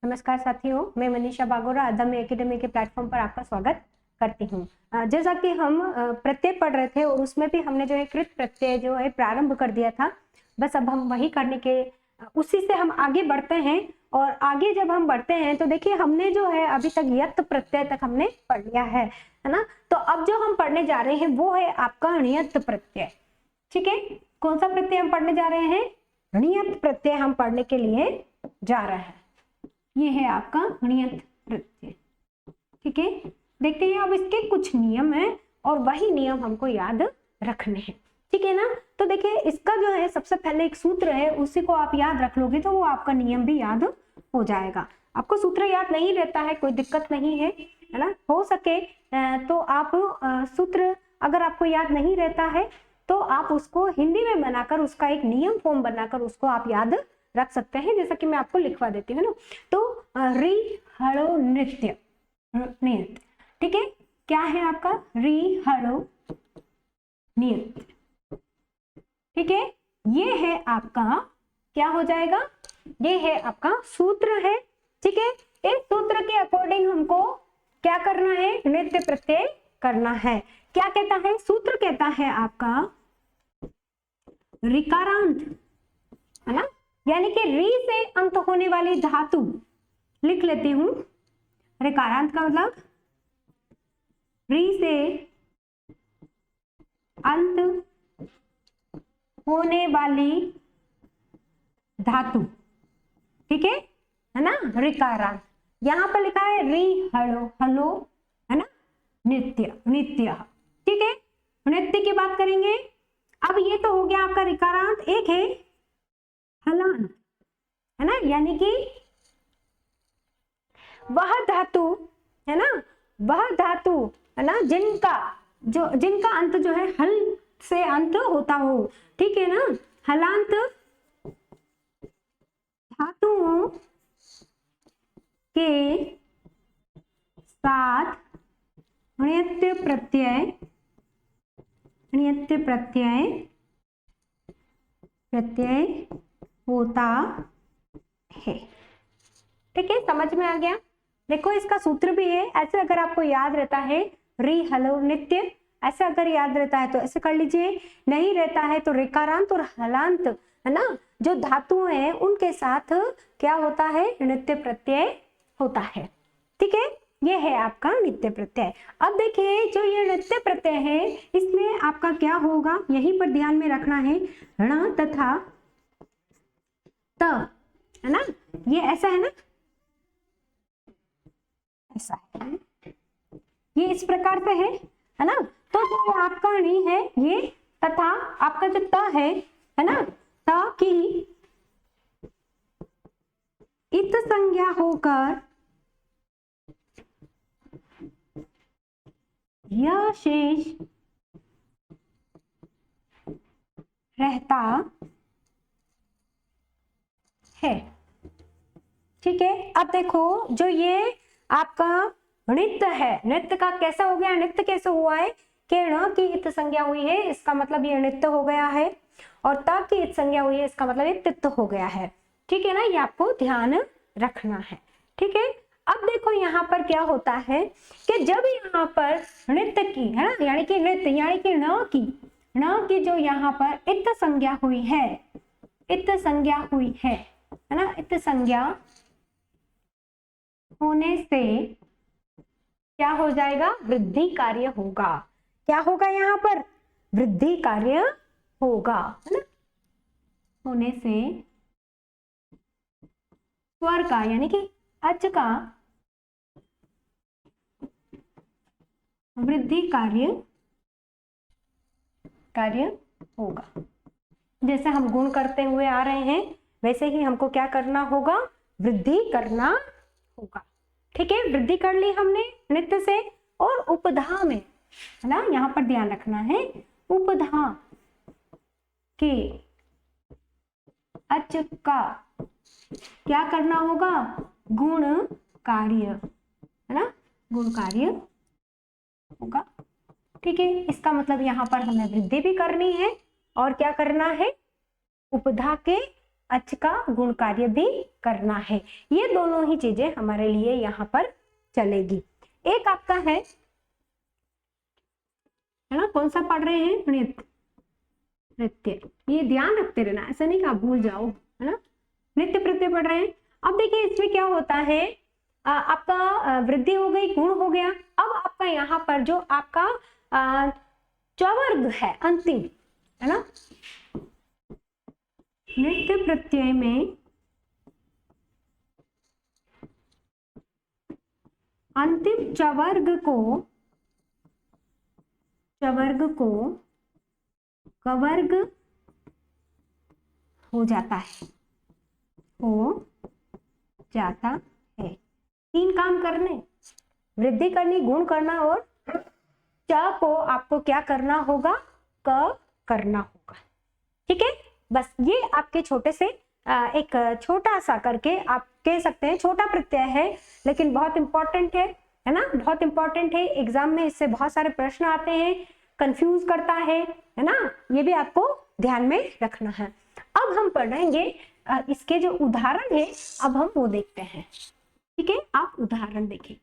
नमस्कार साथियों, मैं मनीषा बागोरा अदम्य एकेडमी के प्लेटफॉर्म पर आपका स्वागत करती हूँ। जैसा कि हम प्रत्यय पढ़ रहे थे और उसमें भी हमने जो है कृत प्रत्यय जो है प्रारंभ कर दिया था। बस अब हम वही करने के उसी से हम आगे बढ़ते हैं। और आगे जब हम बढ़ते हैं तो देखिए हमने जो है अभी तक यत् प्रत्यय तक हमने पढ़ लिया है ना। तो अब जो हम पढ़ने जा रहे हैं वो है आपका णियत प्रत्यय। ठीक है, कौन सा प्रत्यय हम पढ़ने जा रहे हैं? णियत प्रत्यय हम पढ़ने के लिए जा रहे हैं। ये है आपका णियत प्रत्यय। ठीक है, देखते हैं अब इसके कुछ नियम हैं और वही नियम हमको याद रखने हैं। ठीक है ना। तो देखिए इसका जो है सबसे पहले एक सूत्र है, उसी को आप याद रख लोगे तो वो आपका नियम भी याद हो जाएगा। आपको सूत्र याद नहीं रहता है कोई दिक्कत नहीं है ना। हो सके तो आप सूत्र अगर आपको याद नहीं रहता है तो आप उसको हिंदी में बनाकर उसका एक नियम फॉर्म बनाकर उसको आप याद रख सकते हैं। जैसा कि मैं आपको लिखवा देती हूँ ना। तो रि हड़ो नृत्य नियत। ठीक है, क्या है आपका? रि हड़ो नियत। ठीक है, ये है आपका क्या हो जाएगा? ये है आपका सूत्र है। ठीक है, इस सूत्र के अकॉर्डिंग हमको क्या करना है? नृत्य प्रत्यय करना है। क्या कहता है सूत्र? कहता है आपका ऋकारांत, है ना, यानी कि री से अंत होने वाली धातु लिख लेती हूं। ऋकारांत का मतलब री से अंत होने वाली धातु। ठीक है ना, ऋकारांत। यहां पर लिखा है री हलो, हलो है ना, नित्य नित्य। ठीक है, नृत्य की बात करेंगे। अब ये तो हो गया आपका ऋकारांत। एक है हलांत, है ना, यानी कि वह धातु है ना, वह धातु है ना जिनका अंत जो है हल से अंत होता हो। ठीक है ना, हलांत धातुओं के साथ णियत्य प्रत्यय होता है। ठीक है, समझ में आ गया। देखो इसका सूत्र भी है। ऐसे अगर आपको याद रहता है रि हलो नित्य, ऐसे अगर याद रहता है तो ऐसे कर लीजिए। नहीं रहता है तो ऋकारांत और हलांत है ना, जो धातुएं हैं उनके साथ क्या होता है? नित्य प्रत्यय होता है। ठीक है, ये है आपका नित्य प्रत्यय। अब देखिए जो ये नित्य प्रत्यय है इसमें आपका क्या होगा, यहीं पर ध्यान में रखना है। ण तथा त, है ना, ये ऐसा है ना, ऐसा है, ये इस प्रकार से है ना। तो जो आपका णी है ये तथा आपका जो त है ना, त की इत संज्ञा होकर यह शेष रहता है। ठीक है, अब देखो जो ये आपका नृत्य है, नृत्य का कैसा हो गया? नृत्य कैसे हुआ है कि ण की इत संज्ञा हुई है, इसका मतलब ये नृत्य हो गया है। और त की इत संज्ञा हुई है, इसका मतलब ये तित्त हो गया है। ठीक है ना, ये आपको ध्यान रखना है। ठीक है, अब देखो यहाँ पर क्या होता है कि जब यहाँ पर नृत्य की है ना, यानी कि नृत्य यानी कि न की जो यहाँ पर इत संज्ञा हुई है, इत संज्ञा हुई है ना, इत संज्ञा होने से क्या हो जाएगा? वृद्धि कार्य होगा। क्या होगा यहाँ पर? वृद्धि कार्य होगा, है ना। होने से स्वर का यानी कि अच का वृद्धि कार्य होगा। जैसे हम गुण करते हुए आ रहे हैं वैसे ही हमको क्या करना होगा? वृद्धि करना होगा। ठीक है, वृद्धि कर ली हमने नृत्य से। और उपधा में है ना, यहाँ पर ध्यान रखना है, उपधा के अच का क्या करना होगा? गुण कार्य, है ना, गुण कार्य होगा। ठीक है, इसका मतलब यहाँ पर हमें वृद्धि भी करनी है और क्या करना है? उपधा के अच का गुण कार्य भी करना है। ये दोनों ही चीजें हमारे लिए यहाँ पर चलेगी। एक आपका है ना, कौन सा पढ़ रहे हैं, नृत्य, नृत्य, ये ध्यान रखते रहना, ऐसा नहीं कि आप भूल जाओ, है ना, नृत्य प्रत्यय पढ़ रहे हैं। अब देखिए इसमें क्या होता है, आपका वृद्धि हो गई, गुण हो गया। अब आपका यहाँ पर जो आपका चवर्ग है अंतिम, है ना, नृत्य प्रत्यय में अंतिम चवर्ग को कवर्ग हो जाता है, तीन काम करने, वृद्धि करनी, गुण करना और च को आपको क्या करना होगा, क करना होगा। ठीक है, बस ये आपके छोटे से एक छोटा सा करके आप कह सकते हैं, छोटा प्रत्यय है लेकिन बहुत इंपॉर्टेंट है ना, बहुत इंपॉर्टेंट है। एग्जाम में इससे बहुत सारे प्रश्न आते हैं, कंफ्यूज करता है ना, ये भी आपको ध्यान में रखना है। अब हम पढ़ेंगे इसके जो उदाहरण है, अब हम वो देखते हैं। ठीक है, आप उदाहरण देखिए,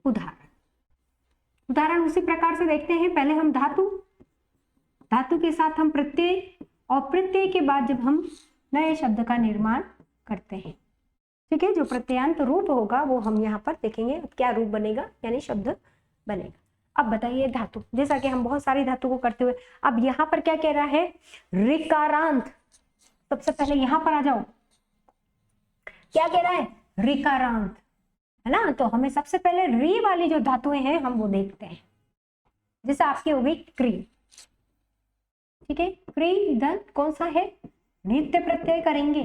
उदाहरण उसी प्रकार से देखते हैं। पहले हम धातु के साथ हम प्रत्यय, और प्रत्यय के बाद जब हम नए शब्द का निर्माण करते हैं। ठीक है, जो प्रत्ययांत रूप होगा वो हम यहाँ पर देखेंगे क्या रूप बनेगा, यानी शब्द बनेगा। अब बताइए धातु, जैसा कि हम बहुत सारी धातु को करते हुए, अब यहाँ पर क्या कह रहा है, ऋकारांत। सबसे पहले यहाँ पर आ जाओ, क्या कह रहा है, ऋकारांत, है ना। तो हमें सबसे पहले री वाली जो धातुएं हैं हम वो देखते हैं। जैसे आपकी हो गई क्री, ठीक है, क्री इधर कौन सा है, नित्य प्रत्यय करेंगे,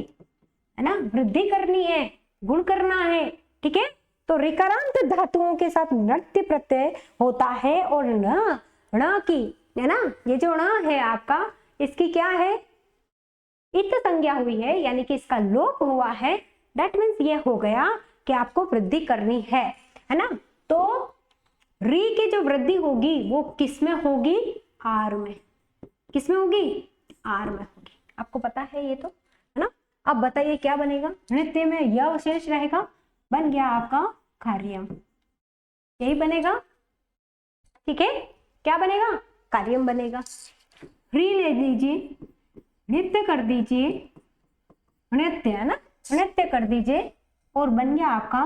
है ना, वृद्धि करनी है, गुण करना है। ठीक है, तो ऋकारांत धातुओं के साथ नृत्य प्रत्यय होता है, और न की, है ना, ये जो न है आपका, इसकी क्या है, इत संज्ञा हुई है, यानी कि इसका लोप हुआ है। दैट मीन्स ये हो गया कि आपको वृद्धि करनी है ना। तो री की जो वृद्धि होगी वो किस में होगी, आर में। किस में होगी, आर में होगी, आपको पता है ये तो, है ना। अब बताइए क्या बनेगा, नृत्य में यह शेष रहेगा, बन गया आपका कार्यम, यही बनेगा। ठीक है, क्या बनेगा, कार्यम बनेगा। री ले लीजिए, नृत्य कर दीजिए, नृत्य, है ना, नृत्य कर दीजिए, और बन गया आपका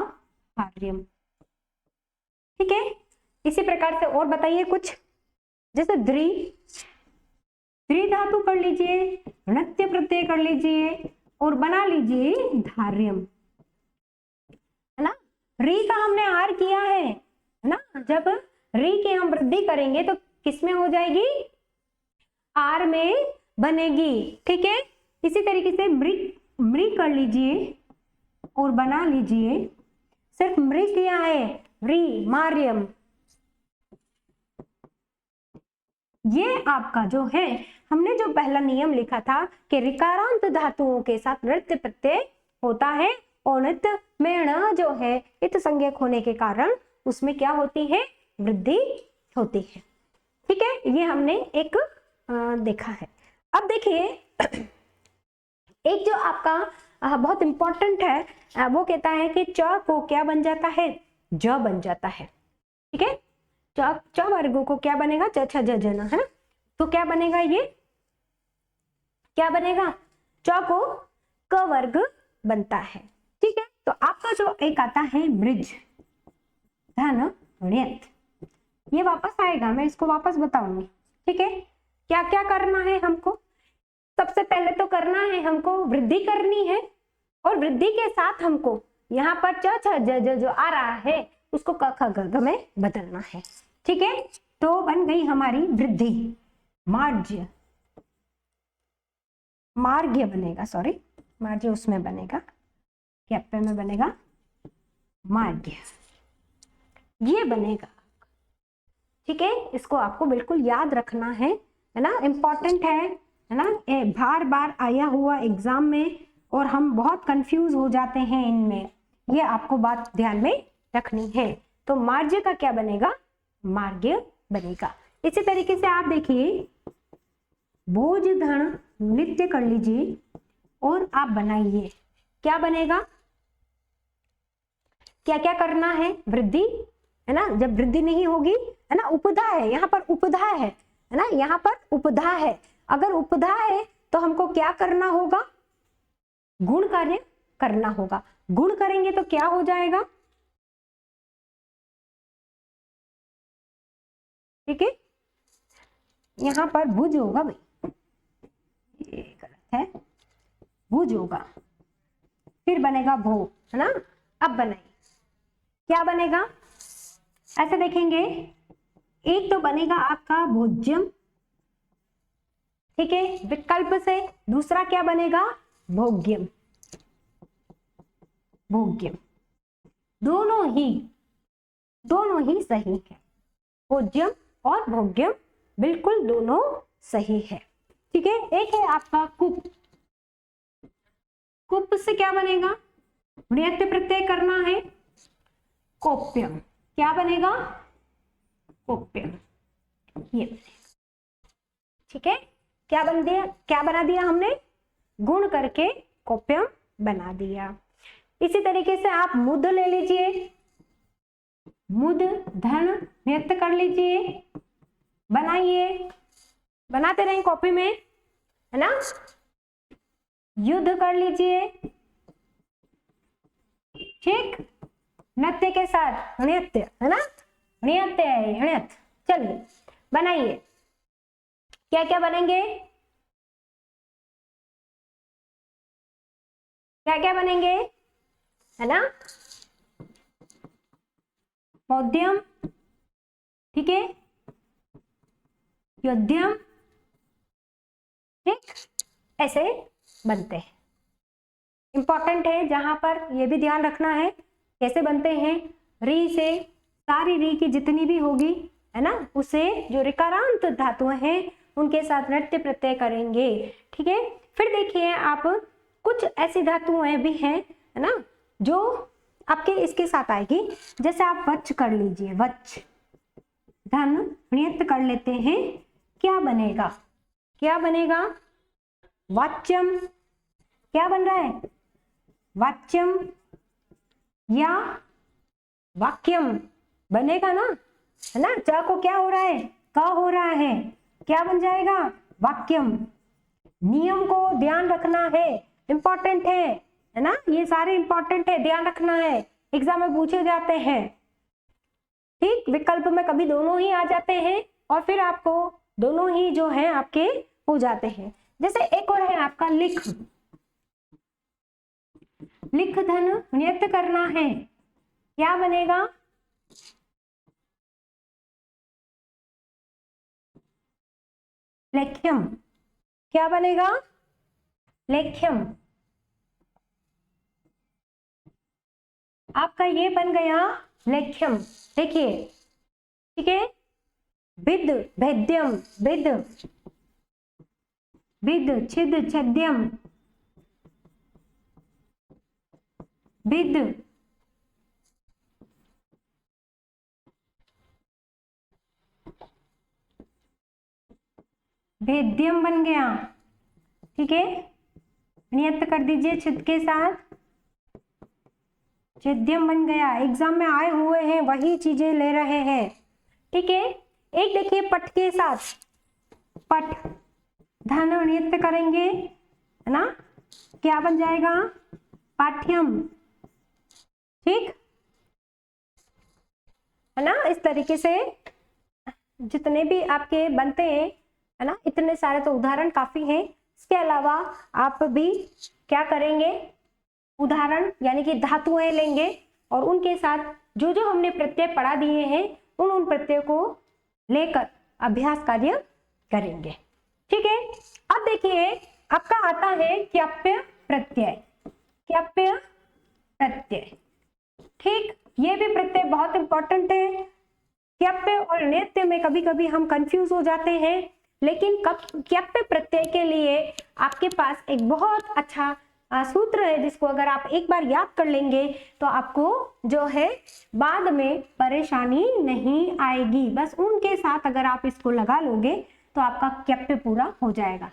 कार्यम। ठीक है, इसी प्रकार से और बताइए कुछ, जैसे द्रि धातु कर लीजिए, नृत्य प्रत्यय कर लीजिए, और बना लीजिए धार्यम, है ना। री का हमने आर किया है ना, जब री की हम वृद्धि करेंगे तो किस में हो जाएगी, आर में बनेगी। ठीक है, इसी तरीके से मृ कर लीजिए और बना लीजिए, सिर्फ मृ किया है, री मार्यम। ये आपका जो है, हमने जो पहला नियम लिखा था कि ऋकारांत धातुओं के साथ नृत्य प्रत्यय होता है, और नृत्य में ण जो है इत संज्ञक होने के कारण उसमें क्या होती है, वृद्धि होती है। ठीक है, ये हमने एक देखा है। अब देखिए एक जो आपका बहुत इंपॉर्टेंट है, वो कहता है कि च को क्या बन जाता है, ज बन जाता है। ठीक है, च वर्ग को क्या बनेगा, च छ ज ज न, है ना। तो क्या बनेगा, ये क्या बनेगा, च को क वर्ग बनता है। ठीक है, तो आपका जो एक आता है मृज धन ण्यत, ये वापस आएगा, मैं इसको वापस बताऊंगी। ठीक है, क्या क्या करना है हमको, सबसे पहले तो करना है हमको वृद्धि करनी है, और वृद्धि के साथ हमको यहाँ पर च छ ज ज जो आ रहा है उसको क ख ग घ में बदलना है। ठीक है, तो बन गई हमारी वृद्धि, मार्ज्य, मार्ग्य बनेगा, सॉरी मार्ज्य उसमें बनेगा, कैपिटल में बनेगा मार्ग्य, ये बनेगा। ठीक है, इसको आपको बिल्कुल याद रखना है ना, इम्पोर्टेंट है ना, बार बार आया हुआ एग्जाम में, और हम बहुत कंफ्यूज हो जाते हैं इनमें, ये आपको बात ध्यान में रखनी है। तो मार्ज्य का क्या बनेगा, मार्ग्य बनेगा। इसी तरीके से आप देखिए, भोज धन नृत्य कर लीजिए, और आप बनाइए। क्या बनेगा? क्या क्या करना है? वृद्धि, है ना? जब वृद्धि नहीं होगी, है ना, उपधा है, यहाँ पर उपधा है ना, यहाँ पर उपधा है। अगर उपधा है तो हमको क्या करना होगा? गुण कार्य करना होगा। गुण करेंगे तो क्या हो जाएगा? ठीक है, यहाँ पर भुज होगा भाई, ये गलत है, भुज होगा, फिर बनेगा भो, है ना? अब बनाइए, क्या बनेगा? ऐसे देखेंगे, एक तो बनेगा आपका भोज्यम, ठीक है, विकल्प से। दूसरा क्या बनेगा? भोग्यम। भोग्यम, दोनों ही सही है। भोज्यम और भोग्यम बिल्कुल दोनों सही है। ठीक है, एक है आपका कुप। कुप से क्या बनेगा? ण्यत्य प्रत्यय करना है, कोप्यम। क्या बनेगा? कोप्यम, ये बनेगा। ठीक है, क्या बना दिया हमने? गुण करके कोप्यम बना दिया। इसी तरीके से आप मुद ले लीजिए, मुद धन ण्यत्य कर लीजिए, बनाइए, बनाते रहें कॉपी में, है ना? युद्ध कर लीजिए, ठीक, नृत्य के साथ नृत्य, है ना? नृत्य है, नृत्य। चलिए बनाइए, क्या क्या बनेंगे? क्या क्या बनेंगे, है ना? मध्यम, ठीक है, योद्यम, ठीक, ऐसे बनते हैं। इंपॉर्टेंट है, जहां पर ये भी ध्यान रखना है कैसे बनते हैं। री से, सारी री की जितनी भी होगी, है ना, उसे जो ऋकारांत धातुएं हैं उनके साथ नृत्य प्रत्यय करेंगे। ठीक है, फिर देखिए आप, कुछ ऐसी धातुएं भी हैं, है ना, जो आपके इसके साथ आएगी। जैसे आप वच कर लीजिए, वच धन नियत कर लेते हैं, क्या बनेगा? क्या बनेगा? वाच्यम। क्या बन रहा है? वाच्यम या वाक्यम बनेगा ना, है ना? च को क्या हो रहा है? का हो रहा है, क्या बन जाएगा? वाक्यम। नियम को ध्यान रखना है, इंपॉर्टेंट है ना? ये सारे इंपॉर्टेंट है, ध्यान रखना है, एग्जाम में पूछे जाते हैं। ठीक, विकल्प में कभी दोनों ही आ जाते हैं और फिर आपको दोनों ही जो है आपके हो जाते हैं। जैसे एक और है आपका लिख। लिख धन नियत करना है, क्या बनेगा? लेख्यम। क्या बनेगा? लेख्यम। आपका ये बन गया लेख्यम। देखिए, ठीक है, विद भेद्यम, विद विद छिद छद्यम, विद भेद्यम बन गया। ठीक है, नियत कर दीजिए छिद के साथ, छिद्यम बन गया। एग्जाम में आए हुए हैं वही चीजें ले रहे हैं। ठीक है, एक देखिए पट के साथ, पट धन नियत करेंगे, है ना, क्या बन जाएगा? पाठ्यम। ठीक है ना? इस तरीके से जितने भी आपके बनते हैं, है ना, इतने सारे तो उदाहरण काफी हैं। इसके अलावा आप भी क्या करेंगे? उदाहरण यानी कि धातुएं लेंगे और उनके साथ जो जो हमने प्रत्यय पढ़ा दिए हैं उन प्रत्ययों को लेकर अभ्यास कार्य करेंगे। ठीक है, अब देखिए आपका आता है क्यप्य प्रत्यय। क्यप्य प्रत्यय, ठीक, ये भी प्रत्यय बहुत इंपॉर्टेंट है। क्यप्य और नित्य में कभी कभी हम कंफ्यूज हो जाते हैं, लेकिन क्यप्य प्रत्यय के लिए आपके पास एक बहुत अच्छा सूत्र है, जिसको अगर आप एक बार याद कर लेंगे तो आपको जो है बाद में परेशानी नहीं आएगी। बस उनके साथ अगर आप इसको लगा लोगे तो आपका क्यप्य पूरा हो जाएगा।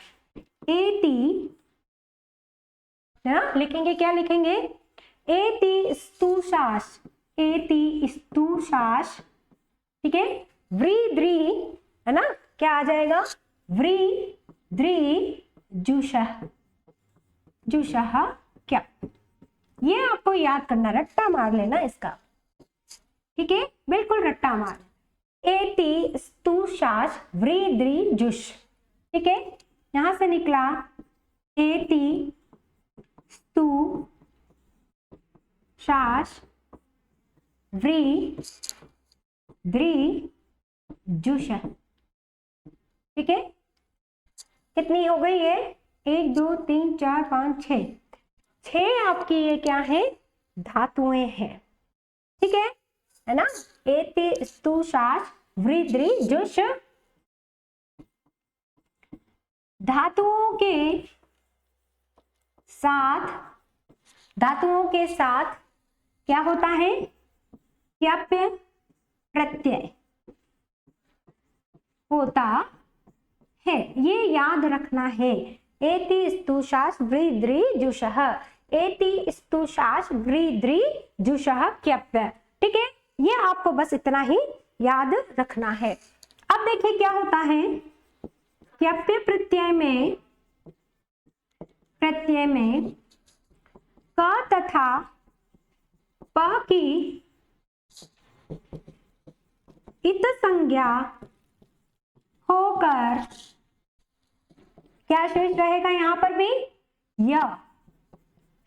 एति है ना। लिखेंगे क्या लिखेंगे, एति स्तुशास, एति स्तुशास, ठीक है, व्री द्री, है ना, क्या आ जाएगा, व्री द्री जुषः, जुषः क्या, ये आपको याद करना, रट्टा मार लेना इसका, ठीक है, बिल्कुल रट्टा मार, एति स्तुशास व्री द्री जुष, ठीक है, यहां से निकला एति स्तु शास व्री द्री जुष, ठीक है, कितनी हो गई ये, 1 2 3 4 5 6, 6 आपकी ये क्या है, धातुएं हैं, ठीक है ना। एति स्तु शास व्री द्री जुष, धातुओं के साथ क्या होता है, क्यप्य प्रत्यय होता है, ये याद रखना है। एति स्तुशास व्री द्री जुषः, एति स्तुशास व्री द्री जुषः क्यप्य, ठीक है, ये आपको बस इतना ही याद रखना है। अब देखिए क्या होता है, क्यप्य प्रत्यय में क तथा प की इत संज्ञा होकर क्या शेष रहेगा, यहां पर भी य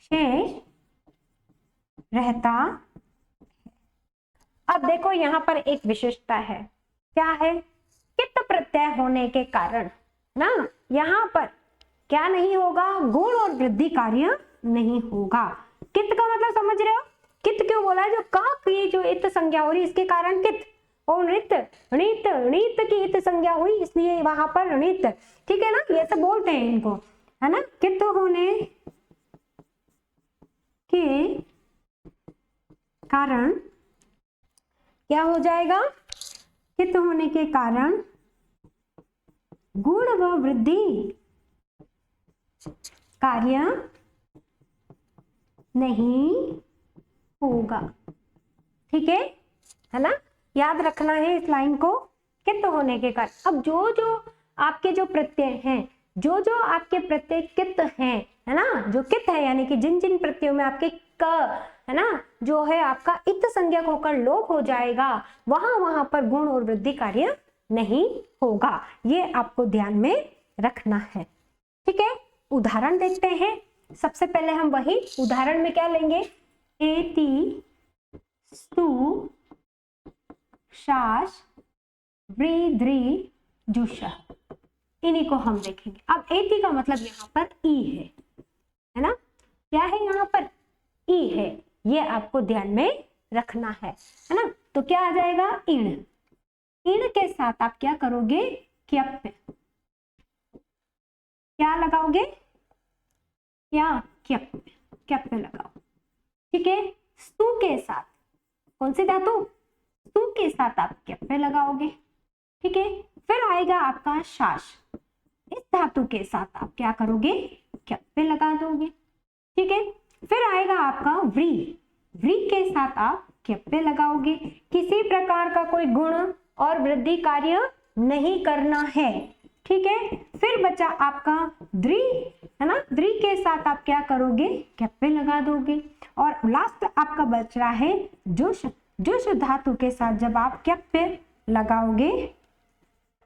शेष रहता। अब देखो यहां पर एक विशेषता है, क्या है, कित प्रत्यय होने के कारण ना यहां पर क्या नहीं होगा, गुण और वृद्धि कार्य नहीं होगा। कित का मतलब समझ रहे हो, कित क्यों बोला है, जो का की जो इत संज्ञा हो रही इसके कारण कित, और नृत णित, णित की इत संज्ञा हुई इसलिए वहां पर णित, ठीक है ना, ये सब बोलते हैं इनको, है ना। कित होने के कारण क्या हो जाएगा, कित होने के कारण गुण व वृद्धि कार्य नहीं होगा, ठीक है ना, याद रखना है इस लाइन को, कित होने के कारण। अब जो आपके जो प्रत्यय हैं, जो आपके प्रत्यय कित हैं, है ना, जो कित है यानी कि जिन प्रत्ययों में आपके क, है ना, जो है आपका इत संज्ञक होकर लोप हो जाएगा, वहां पर गुण और वृद्धि कार्य नहीं होगा, ये आपको ध्यान में रखना है, ठीक है। उदाहरण देखते हैं, सबसे पहले हम वही उदाहरण में क्या लेंगे, एति स्तु शास व्री द्री जुषः, इन्हीं को हम देखेंगे। अब एति का मतलब यहाँ पर ई है ना, क्या है यहाँ पर ई है, ये आपको ध्यान में रखना है ना। तो क्या आ जाएगा, इण, इण के साथ आप क्या करोगे, क्यप्य, क्या लगाओगे, क्या क्यप्य, क्यप्य लगाओ, ठीक है। स्तु के साथ, कौन सी धातु, स्तु के साथ आप क्यप्य लगाओगे, ठीक है। फिर आएगा आपका शास, इस धातु के साथ आप क्या करोगे, क्यप्य लगा दोगे, ठीक है। फिर आएगा आपका व्री, व्री के साथ आप क्यप्य लगाओगे, किसी प्रकार का कोई गुण और वृद्धि कार्य नहीं करना है, ठीक है। फिर बचा आपका द्रि, है ना, द्रि के साथ आप क्या करोगे, क्यप्य लगा दोगे, और लास्ट आपका बच रहा है जुष, जुष धातु के साथ जब आप क्यप्य लगाओगे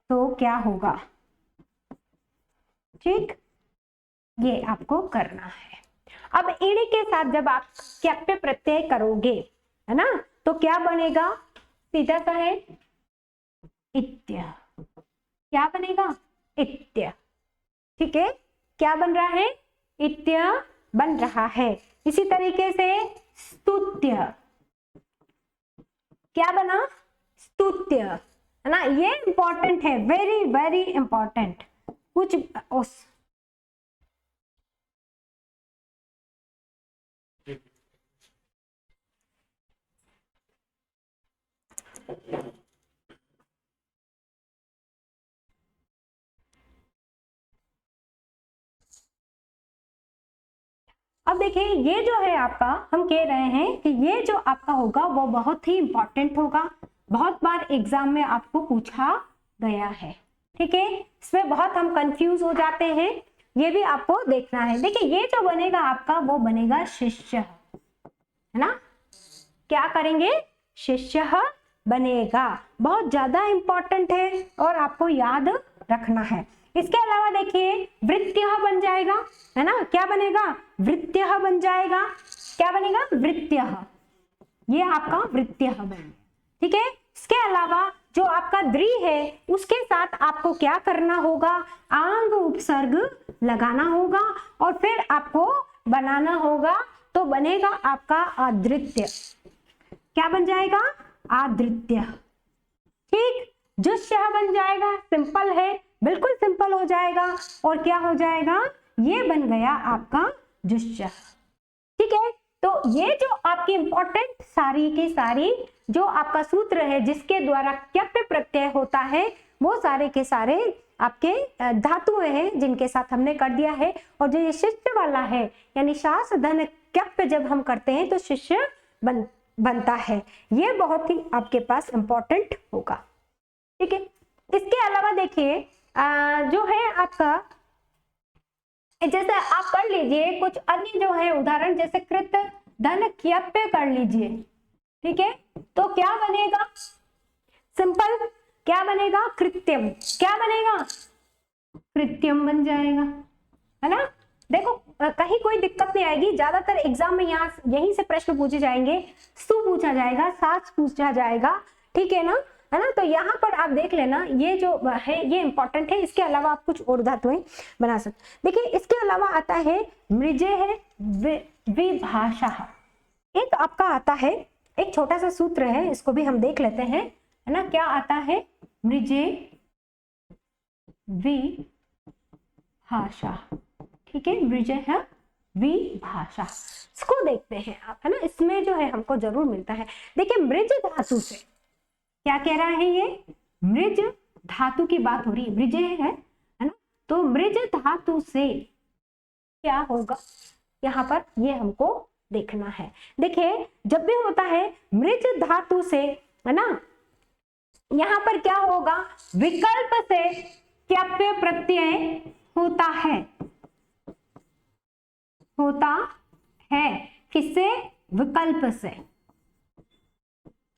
तो क्या होगा, ठीक, ये आपको करना है। अब इण के साथ जब आप क्यप्य प्रत्यय करोगे, है ना, तो क्या बनेगा, सीधा सा है इत्य, क्या बनेगा, इत्य, ठीक है, क्या बन रहा है, इत्य बन रहा है। इसी तरीके से स्तुत्य, क्या बना, स्तुत्य, है ना, ये इंपॉर्टेंट है, वेरी वेरी इंपॉर्टेंट, कुछ अब देखिए ये जो है आपका, हम कह रहे हैं कि ये जो आपका होगा वो बहुत ही इंपॉर्टेंट होगा, बहुत बार एग्जाम में आपको पूछा गया है। ठीक है, इसमें बहुत हम कंफ्यूज हो जाते हैं, ये भी आपको देखना है। देखिए ये जो बनेगा आपका वो बनेगा शिष्य, है ना, क्या करेंगे, शिष्य बनेगा, बहुत ज्यादा इंपॉर्टेंट है और आपको याद रखना है। इसके अलावा देखिए वृत्त्यः बन जाएगा, है ना, क्या बनेगा, वृत्त्यः बन जाएगा, क्या बनेगा, वृत्त्यः, ये आपका वृत्त्यः बनेगा। ठीक है, इसके अलावा जो आपका द्रि है उसके साथ आपको क्या करना होगा, आंग उपसर्ग लगाना होगा और फिर आपको बनाना होगा, तो बनेगा आपका आदृत्य, क्या बन जाएगा, आदृत्य। ठीक, जुष्यः बन जाएगा, सिंपल है, बिल्कुल सिंपल हो जाएगा, और क्या हो जाएगा, ये बन गया आपका जुष्यः। ठीक है, तो ये जो आपकी इंपॉर्टेंट सारी की सारी जो आपका सूत्र है जिसके द्वारा क्यप प्रत्यय होता है, वो सारे के सारे आपके धातुएं हैं जिनके साथ हमने कर दिया है। और जो ये शिष्य वाला है यानी शास धन क्यप जब हम करते हैं तो शिष्य बनता है, ये बहुत ही आपके पास इंपॉर्टेंट होगा। ठीक है, इसके अलावा देखिए जो है आपका, जैसे आप कर लीजिए कुछ अन्य जो है उदाहरण, जैसे कृत धन क्यप्य कर लीजिए। ठीक है, तो क्या बनेगा, सिंपल क्या बनेगा, कृत्यम, क्या बनेगा, कृत्यम बन जाएगा, है ना। देखो कहीं कोई दिक्कत नहीं आएगी, ज्यादातर एग्जाम में यहाँ यहीं से प्रश्न पूछे जाएंगे, सु पूछा जाएगा, सास पूछा जाएगा, ठीक है ना, है ना। तो यहाँ पर आप देख लेना, ये जो है ये इंपॉर्टेंट है। इसके अलावा आप कुछ और धातुएं बना सकते। देखिए इसके अलावा आता है मृजे है विभाषा, एक आपका आता है, एक छोटा सा सूत्र है, इसको भी हम देख लेते हैं, है ना। क्या आता है, मृजे विभाषा, ठीक है, मृजे है विभाषा, इसको देखते हैं आप, है ना। इसमें जो है हमको जरूर मिलता है। देखिए मृज धातु से क्या कह रहा है, ये मृज धातु की बात हो रही है, मृज है ना, तो मृज धातु से क्या होगा, यहाँ पर ये हमको देखना है। देखिए जब भी होता है मृज धातु से, है ना, यहाँ पर क्या होगा, विकल्प से क्यप्य प्रत्यय होता है, किससे, विकल्प से,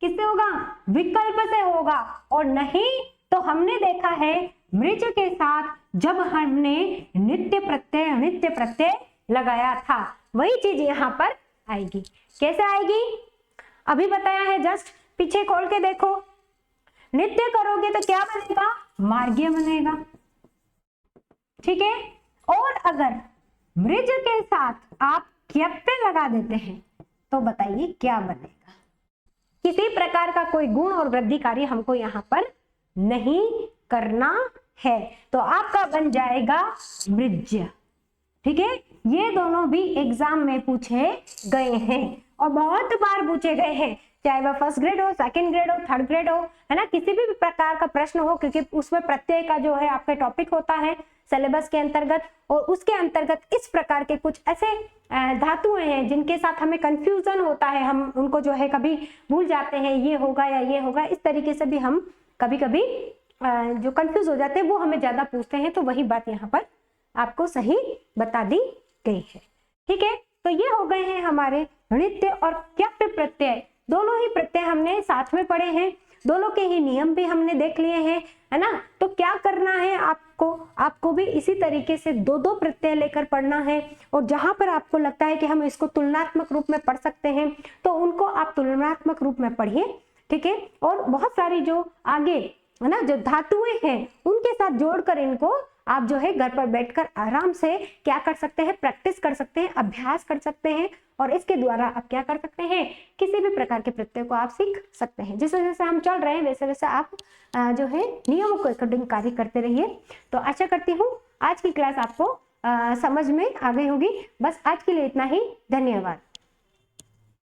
किससे होगा, विकल्प से होगा। और नहीं तो हमने देखा है मृज के साथ जब हमने नित्य प्रत्यय लगाया था, वही चीज यहाँ पर आएगी। कैसे आएगी, अभी बताया है, जस्ट पीछे खोल के देखो, नित्य करोगे तो क्या बनेगा, मार्गीय बनेगा, ठीक है। और अगर मृज के साथ आप क्यप्य लगा देते हैं तो बताइए क्या बनेगा। किसी प्रकार का कोई गुण और वृद्धि कार्य हमको यहाँ पर नहीं करना है, तो आपका बन जाएगा मृज्य, ठीक है। ये दोनों भी एग्जाम में पूछे गए हैं और बहुत बार पूछे गए हैं, चाहे वह फर्स्ट ग्रेड हो, सेकंड ग्रेड हो, थर्ड ग्रेड हो, है ना, किसी भी प्रकार का प्रश्न हो, क्योंकि उसमें प्रत्यय का जो है आपका टॉपिक होता है सिलेबस के अंतर्गत, और उसके अंतर्गत इस प्रकार के कुछ ऐसे धातुएं हैं जिनके साथ हमें कंफ्यूजन होता है, हम उनको जो है कभी भूल जाते हैं, ये होगा या ये होगा, इस तरीके से भी हम कभी कभी जो कंफ्यूज हो जाते हैं वो हमें ज्यादा पूछते हैं। तो वही बात यहाँ पर आपको सही बता दी गई है, ठीक है। तो ये हो गए हैं हमारे नित्य और क्यप्य प्रत्यय, दोनों ही प्रत्यय हमने साथ में पढ़े हैं, दोनों के ही नियम भी हमने देख लिए हैं, है ना। तो क्या करना है आपको भी इसी तरीके से दो दो प्रत्यय लेकर पढ़ना है, और जहां पर आपको लगता है कि हम इसको तुलनात्मक रूप में पढ़ सकते हैं तो उनको आप तुलनात्मक रूप में पढ़िए, ठीक है। और बहुत सारी जो आगे, है ना, जो धातुएं हैं उनके साथ जोड़कर इनको आप जो है घर पर बैठकर आराम से क्या कर सकते हैं, प्रैक्टिस कर सकते हैं, अभ्यास कर सकते हैं, और इसके द्वारा आप क्या कर सकते हैं, किसी भी प्रकार के प्रत्यय को आप सीख सकते हैं। जैसे जैसे हम चल रहे हैं वैसे वैसे आप जो है नियमों के अकॉर्डिंग कार्य करते रहिए। तो आशा करती हूँ आज की क्लास आपको समझ में आ गई होगी। बस आज के लिए इतना ही, धन्यवाद।